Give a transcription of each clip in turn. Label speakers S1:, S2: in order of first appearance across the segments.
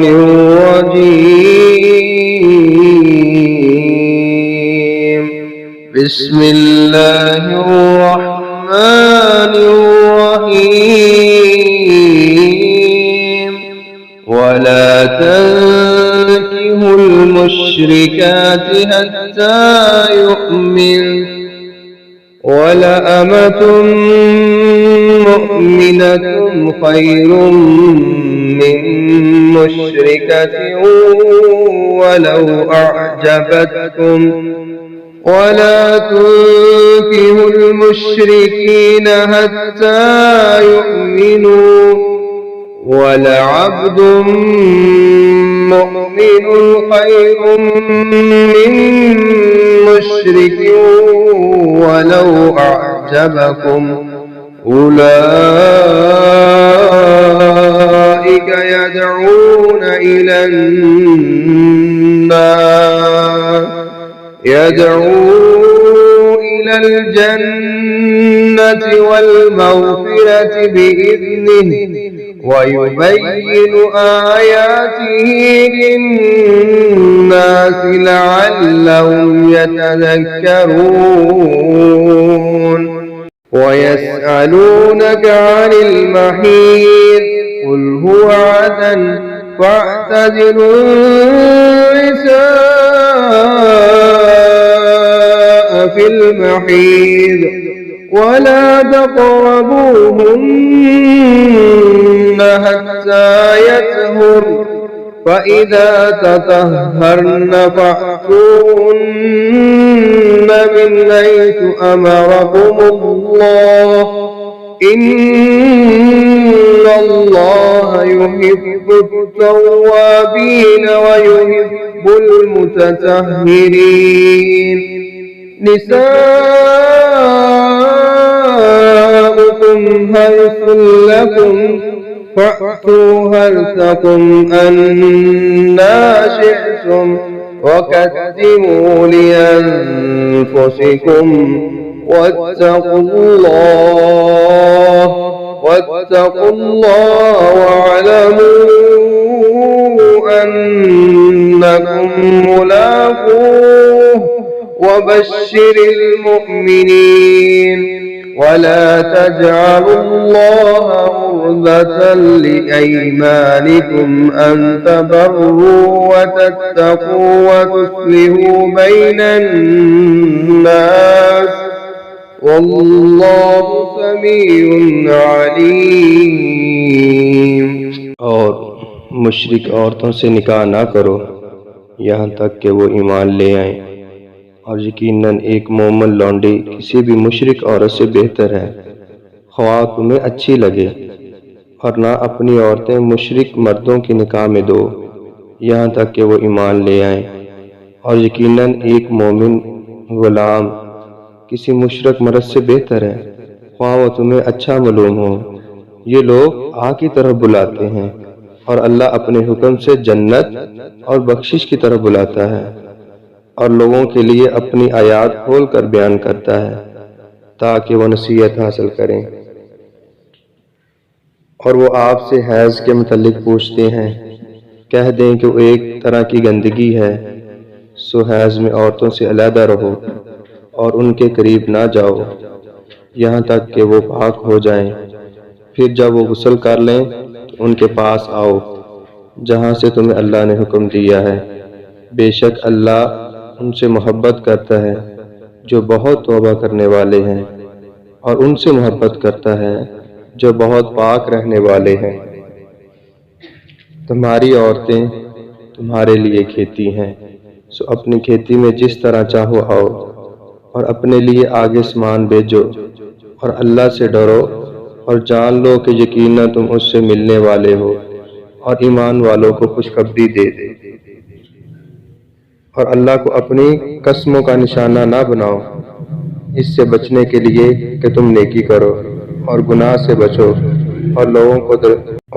S1: الرجيم. بسم الله الرحمن الرحيم. ولا تنكحوا المشركات حتى يؤمنوا، ولأمة مؤمنة خير من مشركة ولو أعجبتكم. ولا تنكحوا المشركين حتى يؤمنوا، ولعبد مؤمن خير من مشرك ولو أعجبكم. أولئك يدعون إلى الجنة والمغفرة بإذنه، ويبين آياته للناس لعلهم يتذكرون. ويسألونك عن المحيض قل هو أذى فاعتزلوا النساء في المحيض ولا تقربوهن حتى يطهرن، فإذا تطهرن فأتوهن من حيث أمركم الله، إن الله يحب التوابين ويحب المتطهرين. نساؤكم حرث لكم فأتوا حرثكم أنى شئتم، وقدموا لأنفسكم واتقوا الله واعلموا أنكم ملاقوه، وبشر المؤمنين. ولا تجعلوا الله عرضة لأيمانكم أن تبروا وتتقوا وتصلحوا بين الناس، والله سمیع علیم.
S2: और मुशरिक औरतों से निकाह ना करो यहाँ तक कि वो ईमान ले आएं, और यकीनन एक मोमिन लौंडी किसी भी मुशरिक औरत से बेहतर है, ख्वाह तुम्हें अच्छी लगे। और ना अपनी औरतें मुशरिक मर्दों की निकाह में दो यहाँ तक कि वो ईमान ले आएं, और यकीनन एक मोमिन गुलाम किसी मुशरिक मर्द से बेहतर है, ख्वाह वो तुम्हें अच्छा मालूम हो। ये लोग आग की तरफ बुलाते हैं और अल्लाह अपने हुक्म से जन्नत और बख्शिश की तरफ बुलाता है, और लोगों के लिए अपनी आयात खोल कर बयान करता है ताकि वो नसीहत हासिल करें। और वो आपसे हैज़ के मुतल्लिक पूछते हैं, कह दें कि वो एक तरह की गंदगी है, सो हैज़ में औरतों से अलहदा रहो और उनके करीब ना जाओ यहाँ तक कि वो पाक हो जाएं। फिर जब वो गुस्ल कर लें तो उनके पास आओ जहाँ से तुम्हें अल्लाह ने हुक्म दिया है। बेशक अल्लाह उनसे मोहब्बत करता है जो बहुत तौबा करने वाले हैं, और उनसे मोहब्बत करता है जो बहुत पाक रहने वाले हैं। तुम्हारी औरतें तुम्हारे लिए खेती हैं, सो अपनी खेती में जिस तरह चाहो आओ, और अपने लिए आगे सामान भेजो, और अल्लाह से डरो और जान लो कि यकीनन तुम उससे मिलने वाले हो, और ईमान वालों को खुशखबरी दे दे। और अल्लाह को अपनी कसमों का निशाना ना बनाओ, इससे बचने के लिए कि तुम नेकी करो और गुनाह से बचो, और लोगों को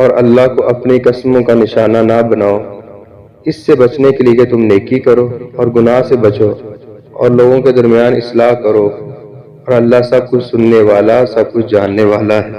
S2: और अल्लाह को अपनी कसमों का निशाना ना बनाओ, इससे बचने के लिए कि तुम नेकी करो और गुनाह से बचो, और लोगों के दरमियान इस्लाह करो, और अल्लाह सब कुछ सुनने वाला सब कुछ जानने वाला है।